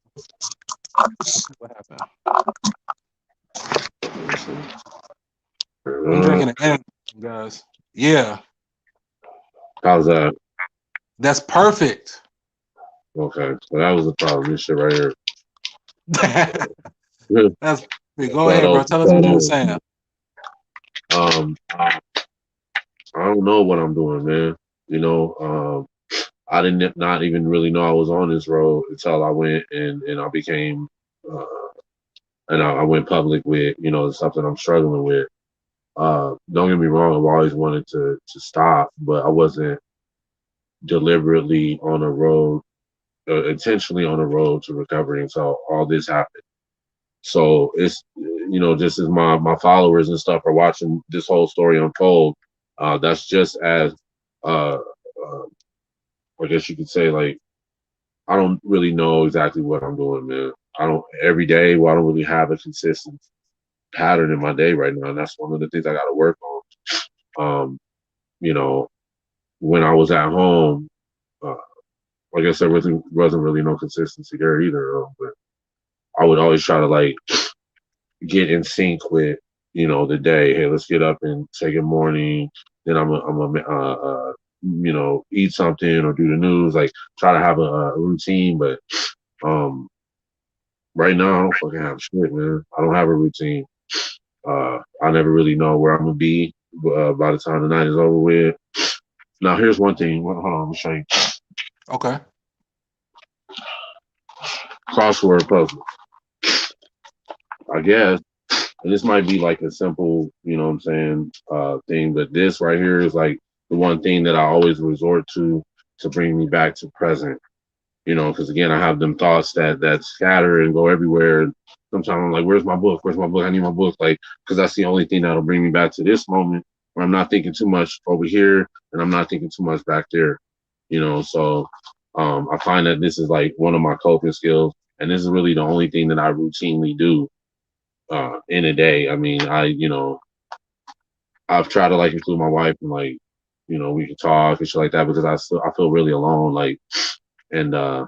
What happened? I'm drinking an energy, guys. Yeah, how's that? that's perfect. Okay, so that was the problem. This shit right here. That's go Start ahead, bro. over. Tell us Start what you were over. saying. I don't know what I'm doing, man. You know, I didn't not even really know I was on this road until I went and I became uh, and I went public with the stuff that I'm struggling with. Don't get me wrong, I've always wanted to stop, but I wasn't deliberately on a road, intentionally on a road to recovery until all this happened. So it's just as my followers and stuff are watching this whole story unfold, that's just as uh, uh, I guess you could say like I don't really know exactly what I'm doing, man. I don't every day. Well, I don't really have a consistent pattern in my day right now, and that's one of the things I got to work on. Um, you know, when I was at home, uh, I guess there wasn't really no consistency there either. But I would always try to like get in sync with the day. Hey, let's get up and say good morning. Then eat something or do the news. Like try to have a routine, but um right now, I don't fucking have shit, man. I don't have a routine. I never really know where I'm gonna be by the time the night is over with. Now, here's one thing. Hold on, let me show you. Okay. Crossword puzzle. I guess, and this might be like a simple, what I'm saying, thing, but this right here is like the one thing that I always resort to bring me back to present. Because again, I have them thoughts that scatter and go everywhere. And sometimes I'm like, where's my book? Where's my book? I need my book. Like, because that's the only thing that'll bring me back to this moment where I'm not thinking too much over here and I'm not thinking too much back there. So I find that this is like one of my coping skills. And this is really the only thing that I routinely do in a day. I mean, I've tried to like include my wife and like, we can talk and shit like that because I feel really alone. Like, and uh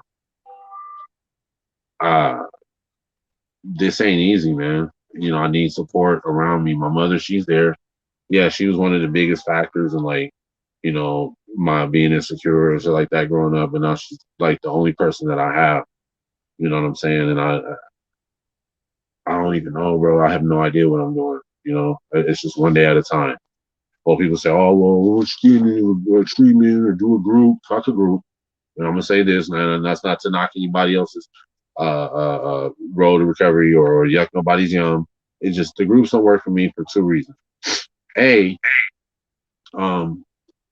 this ain't easy, man. I need support around me. My mother, she's there. Yeah, she was one of the biggest factors in like, my being insecure and shit like that growing up. And now she's like the only person that I have. You know what I'm saying? And I don't even know, bro. I have no idea what I'm doing. It's just one day at a time. Well, people say, oh, well, streaming or do a group, fuck a group. And I'm gonna say this, and that's not to knock anybody else's road to recovery or yuck nobody's yum. It's just the groups don't work for me for two reasons. A, um,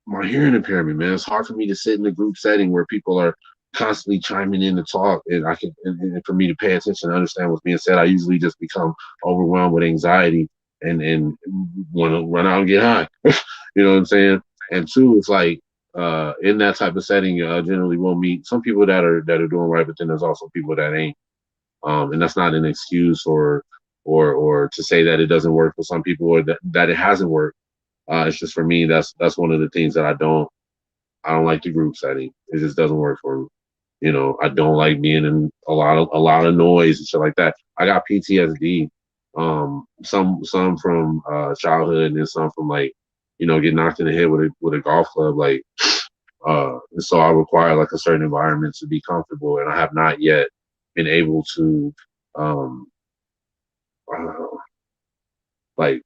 my hearing impairment, man. It's hard for me to sit in a group setting where people are constantly chiming in to talk, and and for me to pay attention and understand what's being said. I usually just become overwhelmed with anxiety and want to run out and get high. You know what I'm saying? And two, it's like in that type of setting, generally we'll meet some people that are doing right, but then there's also people that ain't. And that's not an excuse or to say that it doesn't work for some people or that it hasn't worked. It's just for me, that's one of the things that I don't like the group setting. It just doesn't work for me. I don't like being in a lot of noise and shit like that. I got PTSD. Some from childhood and then some from like, get knocked in the head with a golf club. Like, and so I require like a certain environment to be comfortable, and I have not yet been able to, um, uh, like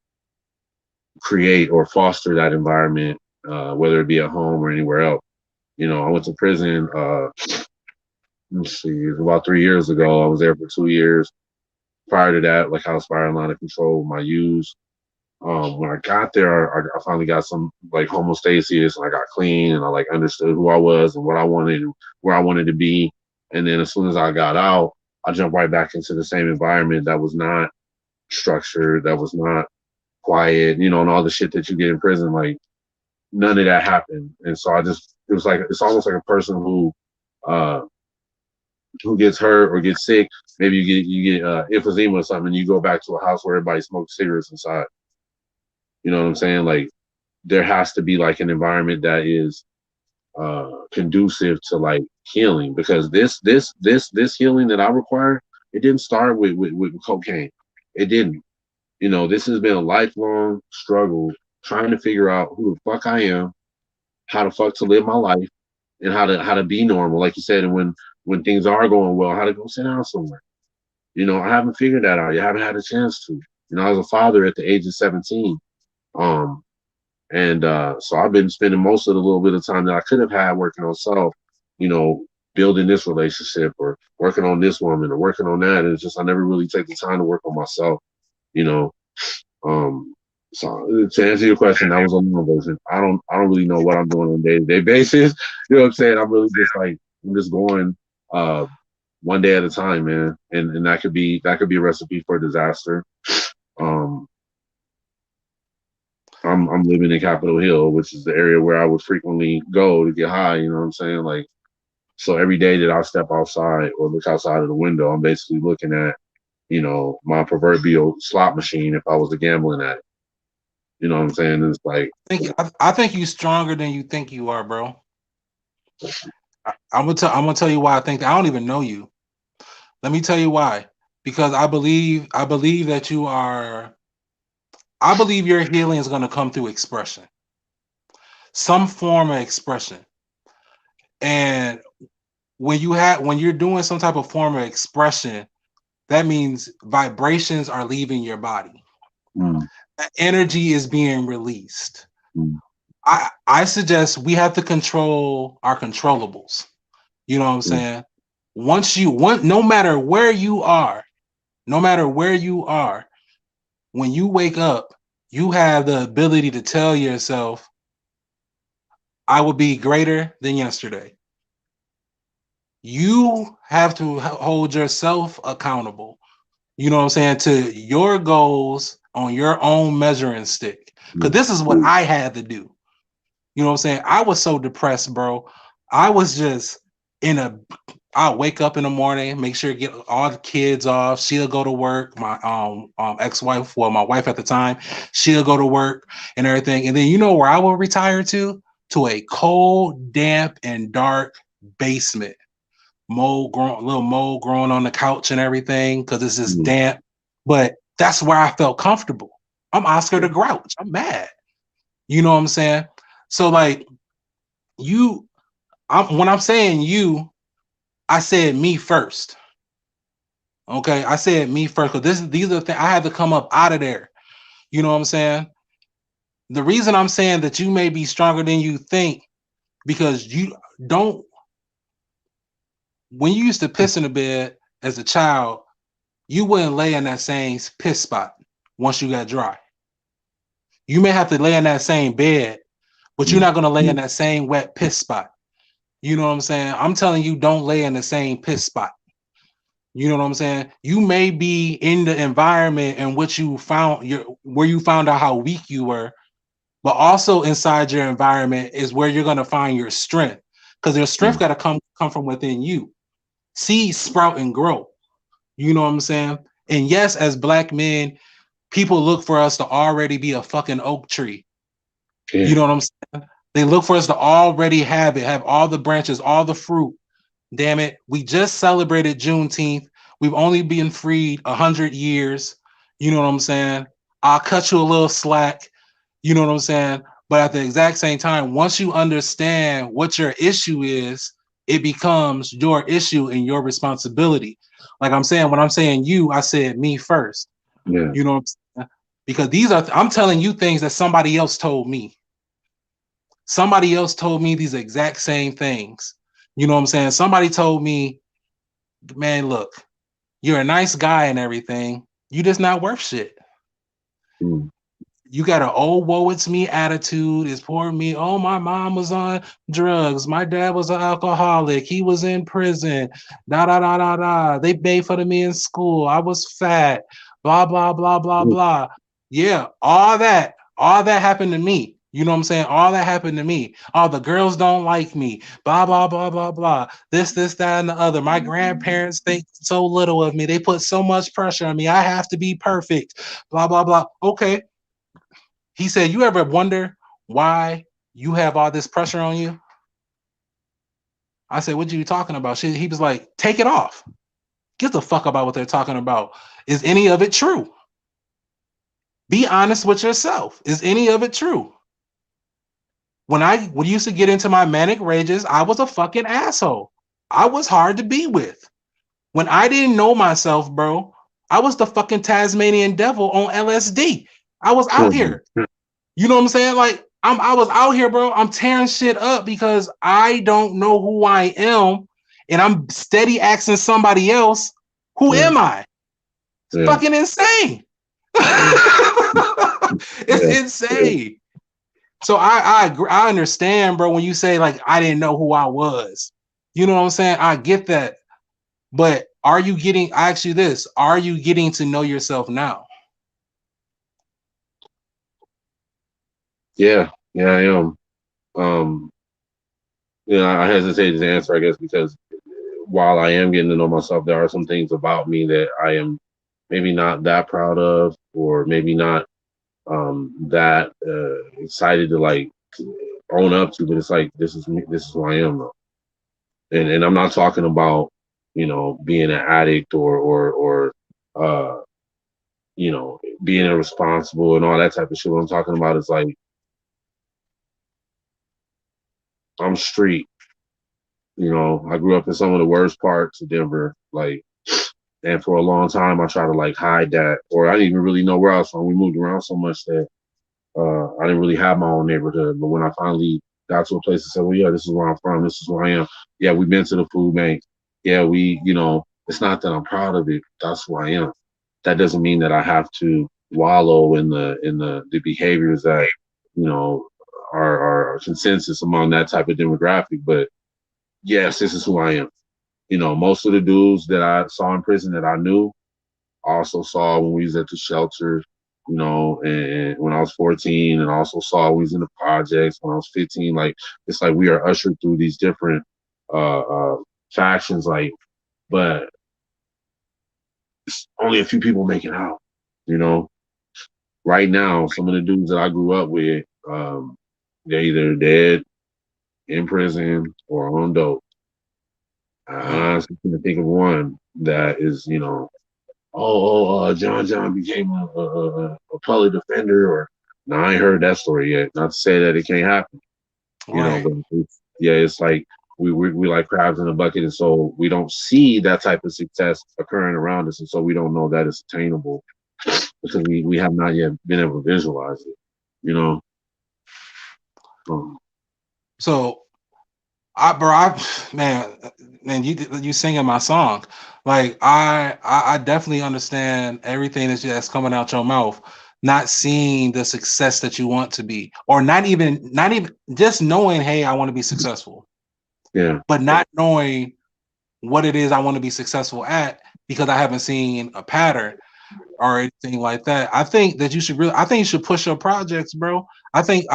create or foster that environment, whether it be at home or anywhere else. I went to prison. Let's see, it was about 3 years ago. I was there for 2 years. Prior to that, like I was spiraling out of control with my use. When I got there, I finally got some like homostasis, and I got clean, and I like understood who I was and what I wanted, and where I wanted to be. And then as soon as I got out, I jumped right back into the same environment that was not structured, that was not quiet, and all the shit that you get in prison. Like none of that happened, and so it was like it's almost like a person who uh who gets hurt or gets sick. Maybe you get emphysema or something, and you go back to a house where everybody smokes cigarettes inside. You know what I'm saying? Like there has to be like an environment that is conducive to like healing, because this healing that I require, it didn't start with cocaine. It didn't. You know, this has been a lifelong struggle trying to figure out who the fuck I am, how the fuck to live my life, and how to be normal, like you said, and when things are going well, how to go sit down somewhere. You know, I haven't figured that out. You haven't had a chance to. You know, I was a father at the age of 17. Um, and so I've been spending most of the little bit of time that I could have had working on self, you know, building this relationship or working on this woman or working on that. And it's just I never really take the time to work on myself, you know. Um, so to answer your question, that was a long version. I don't really know what I'm doing on a day-to-day basis. You know what I'm saying? I'm just going uh one day at a time, man. And that could be a recipe for disaster. Um I'm living in Capitol Hill, which is the area where I would frequently go to get high, you know what I'm saying? Like so every day that I step outside or look outside of the window, I'm basically looking at, you know, my proverbial slot machine if I was gambling at it. You know what I'm saying? It's like I think you're stronger than you think you are, bro. I'm gonna tell you why I think that. I don't even know you. Let me tell you why. Because I believe that you are. I believe your healing is gonna come through expression, some form of expression. And when you're doing some type of form of expression, that means vibrations are leaving your body. mm, That energy is being released. mm, I suggest we have to control our controllables. You know what I'm mm, saying? Once you want, no matter where you are, no matter where you are, when you wake up, you have the ability to tell yourself, I will be greater than yesterday. You have to hold yourself accountable. You know what I'm saying? To your goals on your own measuring stick. Because mm, this is what I had to do. You know what I'm saying? I was so depressed, bro. I was just in a I'll wake up in the morning, make sure to get all the kids off. She'll go to work. My ex-wife, well, my wife at the time, she'll go to work and everything. And then you know where I will retire to? To a cold, damp, and dark basement. Little mold growing on the couch and everything because it's just mm, damp. But that's where I felt comfortable. I'm Oscar the Grouch. I'm mad. You know what I'm saying? So like you, when I'm saying you, I said me first. Okay, I said me first because these are the things I had to come up out of there. You know what I'm saying? The reason I'm saying that you may be stronger than you think because you don't. When you used to piss in the bed as a child, you wouldn't lay in that same piss spot once you got dry. You may have to lay in that same bed, but you're mm, not gonna lay in that same wet piss spot. You know what I'm saying? I'm telling you, don't lay in the same piss spot. You know what I'm saying? You may be in the environment in which you found your where you found out how weak you were, but also inside your environment is where you're gonna find your strength. Because your strength mm. gotta come from within you. Seeds sprout and grow. You know what I'm saying? And yes, as black men, people look for us to already be a fucking oak tree. You Yeah. know what I'm saying? They look for us to already have it, have all the branches, all the fruit. Damn it. We just celebrated Juneteenth. We've only been freed 100 years. You know what I'm saying? I'll cut you a little slack. You know what I'm saying? But at the exact same time, once you understand what your issue is, it becomes your issue and your responsibility. Like I'm saying, when I'm saying you, I said me first. Yeah. You know what I'm saying? Because I'm telling you things that somebody else told me. Somebody else told me these exact same things. You know what I'm saying? Somebody told me, man, look, you're a nice guy and everything. You just not worth shit. Mm, You got an old woe it's me attitude. It's poor me. Oh, my mom was on drugs. My dad was an alcoholic. He was in prison. Da da da da da. They made fun of me in school. I was fat. Blah blah blah blah mm, blah. Yeah, all that happened to me. You know what I'm saying? All that happened to me. All the girls don't like me. Blah blah blah blah blah. This, that, and the other. My grandparents think so little of me. They put so much pressure on me. I have to be perfect. Blah blah blah. Okay. He said, "You ever wonder why you have all this pressure on you?" I said, "What are you talking about?" He was like, "Take it off. Give the fuck about what they're talking about. Is any of it true? Be honest with yourself. Is any of it true?" When I used to get into my manic rages, I was a fucking asshole. I was hard to be with. When I didn't know myself, bro, I was the fucking Tasmanian devil on LSD. I was out here. You know what I'm saying? Like I was out here, bro. I'm tearing shit up because I don't know who I am, and I'm steady asking somebody else, "Who am I?" It's fucking insane. It's insane. So I understand, bro, when you say like I didn't know who I was. You know what I'm saying? I get that. But are you getting, I ask you this, are you getting to know yourself now? Yeah, I am. Um, I hesitate to answer, I guess, because while I am getting to know myself, there are some things about me that I am maybe not that proud of, or maybe not that excited to like own up to. But it's like this is me, this is who I am, though. And I'm not talking about being an addict or being irresponsible and all that type of shit. What I'm talking about is like I'm street. I grew up in some of the worst parts of Denver, like, and for a long time I tried to like hide that, or I didn't even really know where I was from. We moved around so much that I didn't really have my own neighborhood. But when I finally got to a place and said, "Well, yeah, this is where I'm from. This is who I am." Yeah, we've been to the food bank. Yeah, it's not that I'm proud of it. That's who I am. That doesn't mean that I have to wallow in the behaviors that you know are consensus among that type of demographic. But yes, this is who I am. Most of the dudes that I saw in prison that I knew also saw when we was at the shelter, and when I was 14, and also saw when we was in the projects when I was 15. Like, it's like we are ushered through these different factions, like, but it's only a few people make it out. You know, right now, some of the dudes that I grew up with, they're either dead, in prison, or on dope. I honestly can't think of one that is, John became a public defender, or no, I ain't heard that story yet. Not to say that it can't happen, Right. but it's like we like crabs in a bucket, and so we don't see that type of success occurring around us, and so we don't know that it's attainable because we have not yet been able to visualize it, you know. Um, So man, you singing my song. Like I definitely understand everything that's coming out your mouth. Not seeing the success that you want to be, or not even just knowing, hey, I want to be successful, yeah, but not knowing what it is I want to be successful at because I haven't seen a pattern or anything like that. I think you should push your projects, bro. I think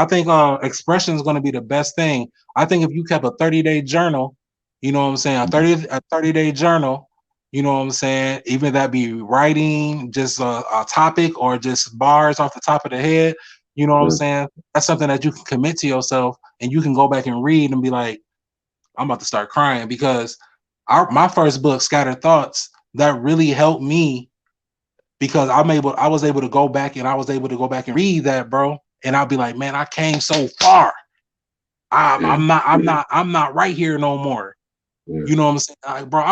expression is going to be the best thing. I think if you kept a 30-day journal, you know what I'm saying, a 30-day journal, you know what I'm saying, even that be writing just a topic or just bars off the top of the head, you know what I'm yeah, saying? That's something that you can commit to yourself and you can go back and read and be like, I'm about to start crying because my first book, Scattered Thoughts, that really helped me because I was able to go back and I was able to go back and read that, bro. And I'll be like, man, I came so far. yeah, I'm not right here no more. yeah. You know what I'm saying, bro?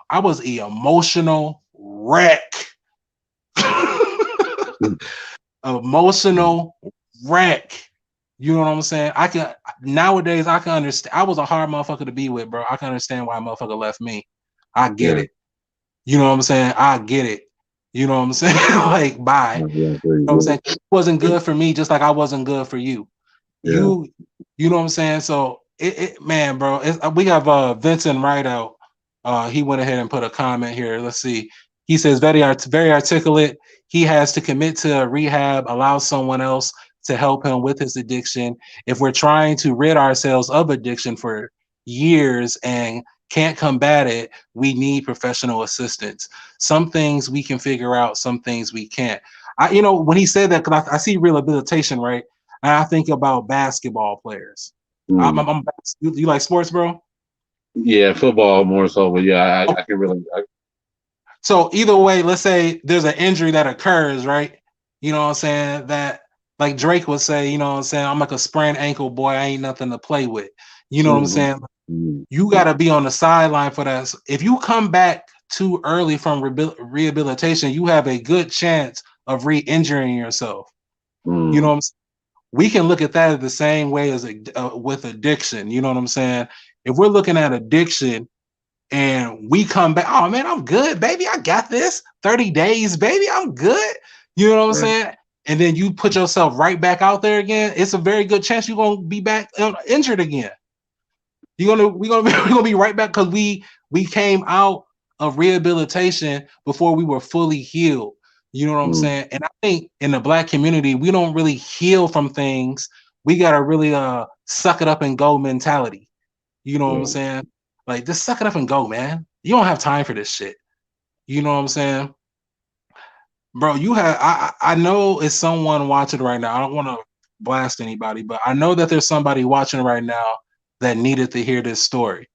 I was an emotional wreck. Emotional wreck. You know what I'm saying? Nowadays I can understand. I was a hard motherfucker to be with, bro. I can understand why a motherfucker left me. I get Yeah, it. You know what I'm saying? I get it. You know what I'm saying? Like, bye. yeah, yeah, You know what I'm saying? It wasn't good for me, just like I wasn't good for you. yeah, You, you know what I'm saying? So man, bro, we have Vincent Rideout. He went ahead and put a comment here. Let's see. He says very articulate. He has to commit to rehab, allow someone else to help him with his addiction. If we're trying to rid ourselves of addiction for years and can't combat it, we need professional assistance. Some things we can figure out, some things we can't. When he said that, because I see rehabilitation, right? And I think about basketball players. Mm. You like sports, bro? Yeah, football more so, but yeah, I can really. So either way, let's say there's an injury that occurs, right? You know what I'm saying? That like Drake would say, you know what I'm saying? I'm like a sprained ankle, boy. I ain't nothing to play with. You know what I'm Mhm. saying? Mhm. You got to be on the sideline for that. If you come back too early from rehabilitation, you have a good chance of re-injuring yourself. You know Mhm. what I'm saying? We can look at that the same way as with addiction. You know what I'm saying? If we're looking at addiction and we come back, oh man, I'm good, baby. I got this. 30 days, baby. I'm good. You know what I'm Right. saying? And then you put yourself right back out there again. It's a very good chance you're gonna be back injured again. We're gonna be right back because we came out of rehabilitation before we were fully healed. You know what I'm Mhm. saying? And I think in the black community, we don't really heal from things. We gotta really suck it up and go mentality. You know what I'm Yeah. saying? Like just suck it up and go, man. You don't have time for this shit. You know what I'm saying? Bro, I know it's someone watching right now. I don't want to blast anybody, but I know that there's somebody watching right now that needed to hear this story.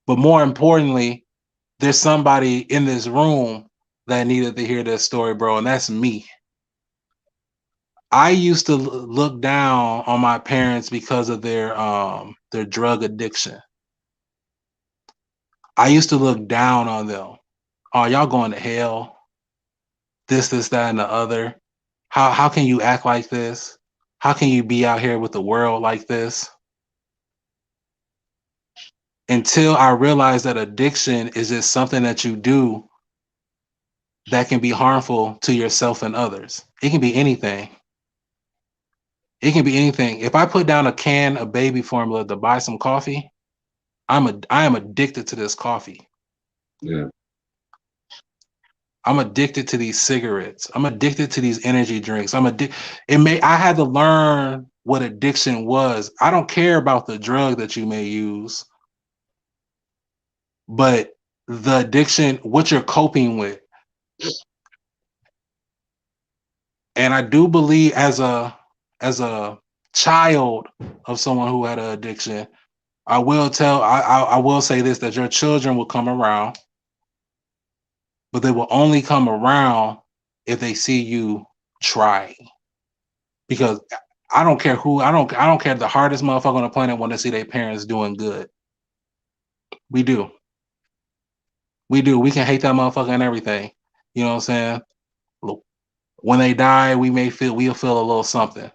But more importantly, there's somebody in this room that needed to hear this story, bro, and that's me. I used to look down on my parents because of their drug addiction. I used to look down on them. Oh, y'all going to hell? This, that, and the other. How can you act like this? How can you be out here with the world like this? Until I realized that addiction is just something that you do that can be harmful to yourself and others. It can be anything. It can be anything. If I put down a can of baby formula to buy some coffee, I am addicted to this coffee. Yeah. I'm addicted to these cigarettes. I'm addicted to these energy drinks. I had to learn what addiction was. I don't care about the drug that you may use, but the addiction, what you're coping with. And I do believe as a child of someone who had an addiction, I will say this, that your children will come around, but they will only come around if they see you trying. Because I don't care the hardest motherfucker on the planet want to see their parents doing good. We do. We do. We can hate that motherfucker and everything. You know what I'm saying? Look, when they die, we'll feel a little something.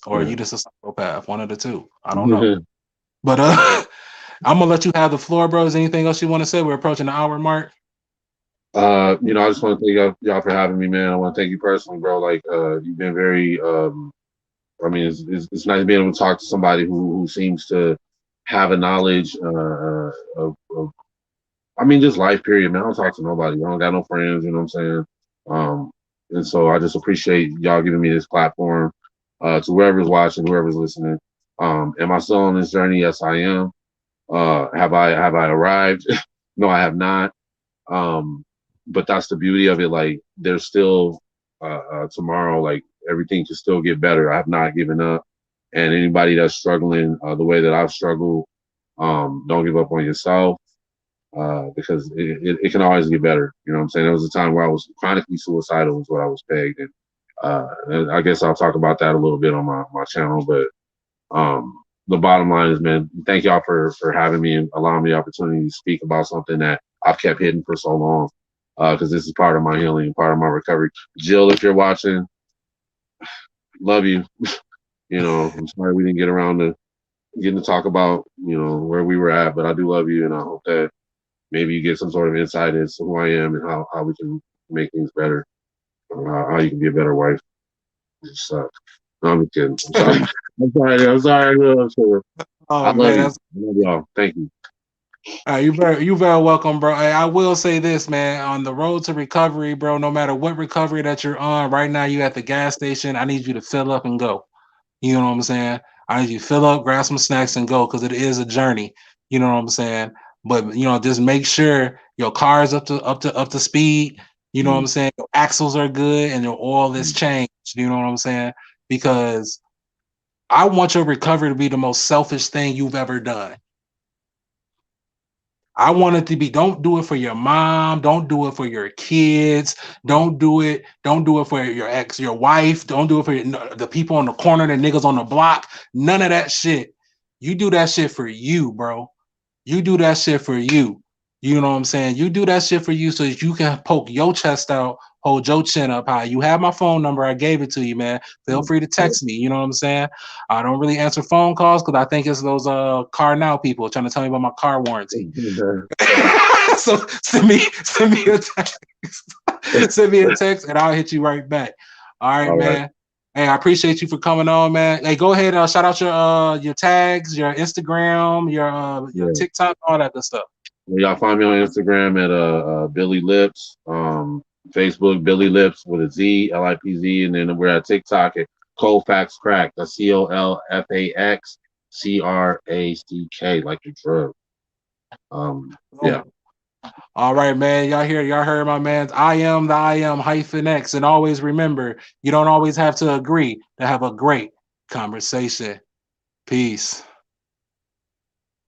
Or Yeah. you just a psychopath, one of the two. I don't know. But I'm gonna let you have the floor, bros. Anything else you want to say? We're approaching the hour mark. I just want to thank y'all for having me, man. I want to thank you personally, bro. Like, you've been very, I mean, it's nice being able to talk to somebody who seems to have a knowledge of I mean, just life period, man. I don't talk to nobody. I don't got no friends, you know what I'm saying? Um, and so I just appreciate y'all giving me this platform. To whoever's watching, whoever's listening. Am I still on this journey? Yes, I am. Have I arrived? No, I have not. Um, but that's the beauty of it. Like, there's still tomorrow. Like, everything can still get better. I have not given up. And anybody that's struggling the way that I've struggled, don't give up on yourself, because it can always get better. You know what I'm saying? There was a time where I was chronically suicidal, is what I was pegged. And I guess I'll talk about that a little bit on my channel. But the bottom line is, man, thank y'all for having me and allowing me the opportunity to speak about something that I've kept hidden for so long. Because this is part of my healing, part of my recovery. Jill, if you're watching, love you. You know, I'm sorry we didn't get around to getting to talk about, where we were at, but I do love you, and I hope that maybe you get some sort of insight as to who I am and how we can make things better, or how you can be a better wife. It sucks. No, I'm just kidding. I'm sorry. I'm sorry. I'm sorry. I'm sorry. I Oh love man, you. that's I love y'all. Thank you. you very welcome, bro. Hey, I will say this, man. On the road to recovery, bro. No matter what recovery that you're on, right now you at the gas station. I need you to fill up and go. You know what I'm saying? I need you to fill up, grab some snacks, and go because it is a journey. You know what I'm saying? But just make sure your car is up to speed. You know what I'm Mm, saying? Your axles are good and your oil is mm, changed. You know what I'm saying? Because I want your recovery to be the most selfish thing you've ever done. I want it to be, don't do it for your mom, don't do it for your kids, don't do it for your ex, your wife, don't do it for the people on the corner, the niggas on the block, none of that shit. You do that shit for you, bro. You do that shit for you. You know what I'm saying? You do that shit for you so that you can poke your chest out, hold your chin up high. You have my phone number. I gave it to you, man. Feel mm. free to text me. You know what I'm saying? I don't really answer phone calls because I think it's those car now people trying to tell me about my car warranty. So send me a text. Send me a text and I'll hit you right back. All right, All right. man. Hey, I appreciate you for coming on, man. Hey, go ahead, shout out your tags, your Instagram, your Yeah. TikTok, all that good stuff. Y'all find me on Instagram at Billy Lipz, Facebook Billy Lipz with a Z, Lipz, and then we're at TikTok at Colfax Crack. That's COLFAXCRACK, like your drug. Yeah. Boom. All right, man. Y'all heard my man. I am HyphenX. And always remember, you don't always have to agree to have a great conversation. Peace.